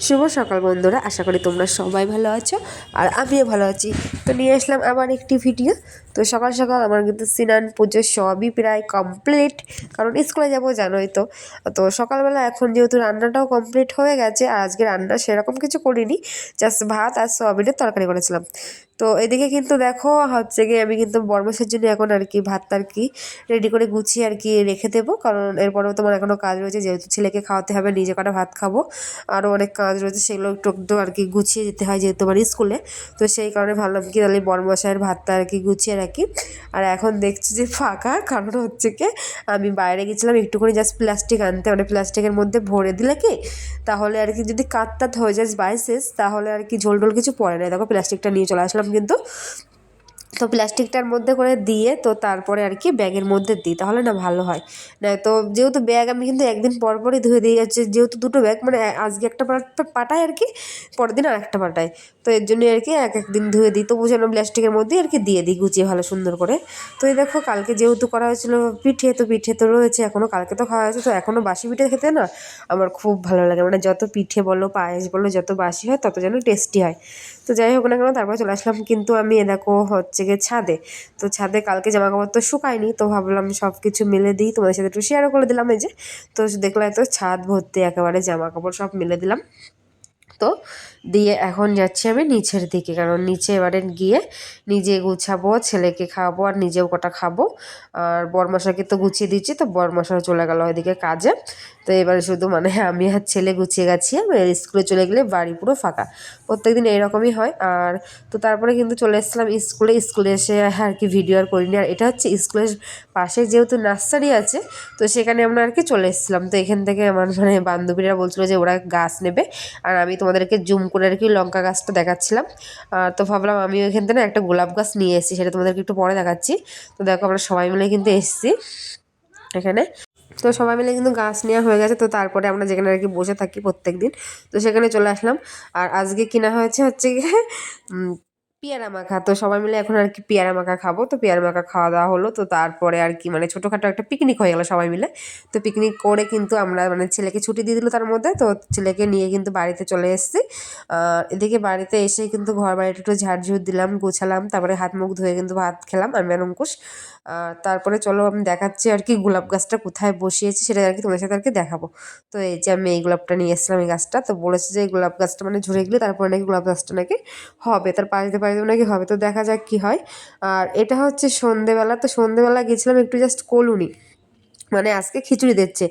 শুভ সকাল বন্ধুরা, আশা করি তোমরা সবাই ভালো আছো আর আমিও ভালো আছি। তো নিয়ে আসলাম আবার একটি ভিডিও। তো সকাল সকাল আমার কিন্তু স্নান পুজো সবই প্রায় কমপ্লিট, কারণ স্কুলে যাবো জানোই তো। তো সকালবেলা এখন যেহেতু রান্নাটাও কমপ্লিট হয়ে গেছে, আর আজকে রান্না সেরকম কিছু করিনি, জাস্ট ভাত আর সয়াবিনের তরকারি করেছিলাম। তো এদিকে কিন্তু দেখো হচ্ছে গিয়ে আমি কিন্তু বরমাসের জন্য এখন আর কি ভাতটা আর কি রেডি করে গুছিয়ে আর কি রেখে দেবো, কারণ এরপরেও তোমার এখনও কাজ রয়েছে, যেহেতু ছেলেকে খাওয়াতে হবে, নিজে কটা ভাত খাবো, আরও অনেক কাজ রয়েছে, সেগুলো একটু একটু আর কি গুছিয়ে যেতে হয় যেহেতু আমার স্কুলে। তো সেই কারণে ভাবলাম কি তাহলে বরমশাইয়ের ভাতটা আর কি গুছিয়ে রাখি। আর এখন দেখছি যে ফাঁকা, কারণ হচ্ছে কি আমি বাইরে গেছিলাম একটুখানি জাস্ট প্লাস্টিক আনতে, মানে প্লাস্টিকের মধ্যে ভরে দিলে কি তাহলে আর কি যদি কাত হয়ে যায় বাইসেস, তাহলে আর কি ঝোল টোল কিছু পড়ে না। দেখো প্লাস্টিকটা নিয়ে চলে আসলাম কিন্তু। তো প্লাস্টিকটার মধ্যে করে দিয়ে তো তারপরে আর কি ব্যাগের মধ্যে দিই, তাহলে না ভালো হয়। না তো যেহেতু ব্যাগ আমি কিন্তু একদিন পর পরই ধুয়ে দিয়ে যাচ্ছি, যেহেতু দুটো ব্যাগ, মানে আজকে একটা পাঠাই আর কি, পরের দিন আর একটা পাঠাই। তো এর জন্যই আর কি এক একদিন ধুয়ে দিই, তো বুঝলাম প্লাস্টিকের মধ্যেই আর কি দিয়ে দিই গুছিয়ে ভালো সুন্দর করে। তো এই দেখো কালকে যেহেতু করা হয়েছিল পিঠে, তো পিঠে তো রয়েছে এখনও, কালকে তো খাওয়া হয়েছে, তো এখনও বাসি পিঠে খেতে না আমার খুব ভালো লাগে। মানে যত পিঠে বলো পায়েস বলো যত বাসি হয় তত যেন টেস্টি হয়। তো যাই হোক না কেন তারপরে চলে আসলাম কিন্তু আমি দেখো হচ্ছে গিয়ে ছাদে। তো ছাদে কালকে জামা কাপড় তো শুকায়নি, তো ভাবলাম সব কিছু মেলে দিই, তোমাদের সাথে একটু শেয়ারও করে দিলাম। এই যে তো দেখলাম তো ছাদ ভর্তি একেবারে জামা কাপড় সব মেলে দিলাম। তো দিয়ে এখন যাচ্ছি আমি নিচের দিকে, কারণ নিচে এবারে গিয়ে নিজে গুছাবো, ছেলেকে খাওয়াবো আর নিজেও কটা খাবো। আর বরমশাকে তো গুছিয়ে দিচ্ছি, তো বরমশাও চলে গেল ওইদিকে কাজে। তো এবারে শুধু মানে আমি আর ছেলে গুছিয়ে গেছি, স্কুলে চলে গেলে বাড়ি পুরো ফাঁকা। প্রত্যেকদিন এইরকমই হয়। আর তো তারপরে কিন্তু চলে এসেছিলাম স্কুলে এসে আর কি ভিডিও আর করিনি। আর এটা হচ্ছে স্কুলের পাশে যেহেতু নার্সারি আছে, তো সেখানে আমরা আর কি চলে এসেছিলাম। তো এখান থেকে আমার মানে বান্ধবীরা বলছিলো যে ওরা গাছ নেবে, আর আমি তোমাদেরকে জুম করে আর কি লঙ্কা গাছটা দেখাচ্ছিলাম। তো ভাবলাম আমিও এখান থেকে একটা গোলাপ গাছ নিয়ে এসেছি, সেটা তোমাদেরকে একটু পরে দেখাচ্ছি। তো দেখো আমরা সবাই মিলে কিন্তু এসেছি এখানে। তো সবাই মিলে কিন্তু গাছ নেওয়া হয়ে গেছে। তো তারপরে আমরা যেখানে আর কি বসে থাকি প্রত্যেক দিন, তো সেখানে চলে আসলাম। আর আজকে কিনা হচ্ছে গিয়ে পেয়ারা মাখা। তো সবাই মিলে এখন আর কি পেয়ারা মাখা খাবো। তো পেয়ারা মাখা খাওয়া দাওয়া হলো, তো তারপরে আর কি মানে ছোটোখাটো একটা পিকনিক হয়ে গেলো সবাই মিলে। তো পিকনিক করে কিন্তু আমরা মানে ছেলেকে ছুটি দিয়ে দিল তার মধ্যে, তো ছেলেকে নিয়ে কিন্তু বাড়িতে চলে এসেছি। এদিকে বাড়িতে এসে কিন্তু ঘর বাড়িটা একটু ঝাড়ঝুড় দিলাম, গোছালাম, তারপরে হাত মুখ ধুয়ে কিন্তু ভাত খেলাম আমি আর অঙ্কুশ। তারপরে চলো আমি দেখাচ্ছি আর কি গোলাপ গাছটা কোথায় বসিয়েছি, সেটা আর কি তোমাদের সাথে আর কি দেখাবো। তো এই যে আমি এই গোলাপটা নিয়ে এসেছিলাম, এই গাছটা। তো বলেছে যে এই গোলাপ গাছটা মানে ঝরে গেলে তারপরে নাকি গোলাপ গাছটা নাকি হবে, তার পাশে পাশে নাকি হবে। তো দেখা যাক কি হয়। আর এটা হচ্ছে সন্ধেবেলা। তো সন্ধেবেলা গেছিলাম একটু জাস্ট কলুনি, মানে আজকে খিচুড়ি দিচ্ছে।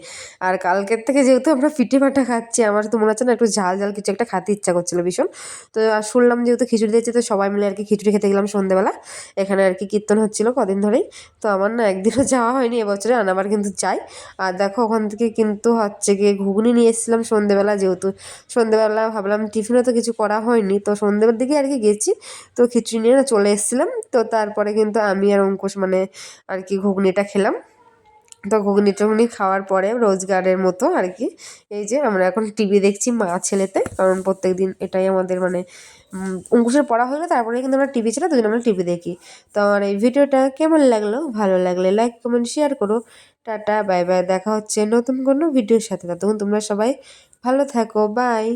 আর কালকের থেকে যেহেতু আমরা পিঠে পাঠা খাচ্ছি, আমার তো মনে হচ্ছে না একটু ঝাল ঝাল কিছু একটা খেতে ইচ্ছা করছিল ভীষণ। তো আর শুনলাম যেহেতু খিচুড়ি দিচ্ছে, তো সবাই মিলে আর কি খিচুড়ি খেতে গেলাম সন্ধেবেলা। এখানে আর কি কীর্তন হচ্ছিলো কদিন ধরেই। তো আমার না একদিনও যাওয়া হয়নি এবছরে, আর আবার কিন্তু চাই। আর দেখো ওখান থেকে কিন্তু হচ্ছে গিয়ে ঘুগনি নিয়ে এসেছিলাম সন্ধেবেলা, যেহেতু সন্ধেবেলা ভাবলাম টিফিনও তো কিছু করা হয়নি, তো সন্ধেবেলার দিকে আর কি গেছি। তো খিচুড়ি নিয়ে না চলে এসেছিলাম। তো তারপরে কিন্তু আমি আর অঙ্কুশ মানে আর কি ঘুগনিটা খেলাম। তো ঘুগনি টুগনি খাওয়ার পরে রোজগারের মতো আর কি এই যে আমরা এখন টিভি দেখছি মা ছেলেতে, কারণ প্রত্যেক দিন এটাই আমাদের মানে অঙ্কুশের পড়া হলে তারপরে কিন্তু আমরা টিভি ছিল, দুদিন আমরা টিভি দেখি। তো আমার এই ভিডিওটা কেমন লাগলো, ভালো লাগলে লাইক কমেন্ট শেয়ার করো। টাটা বাই বাই, দেখা হচ্ছে নতুন কোনো ভিডিওর সাথে। ততক্ষণ তোমরা সবাই ভালো থাকো, বাই।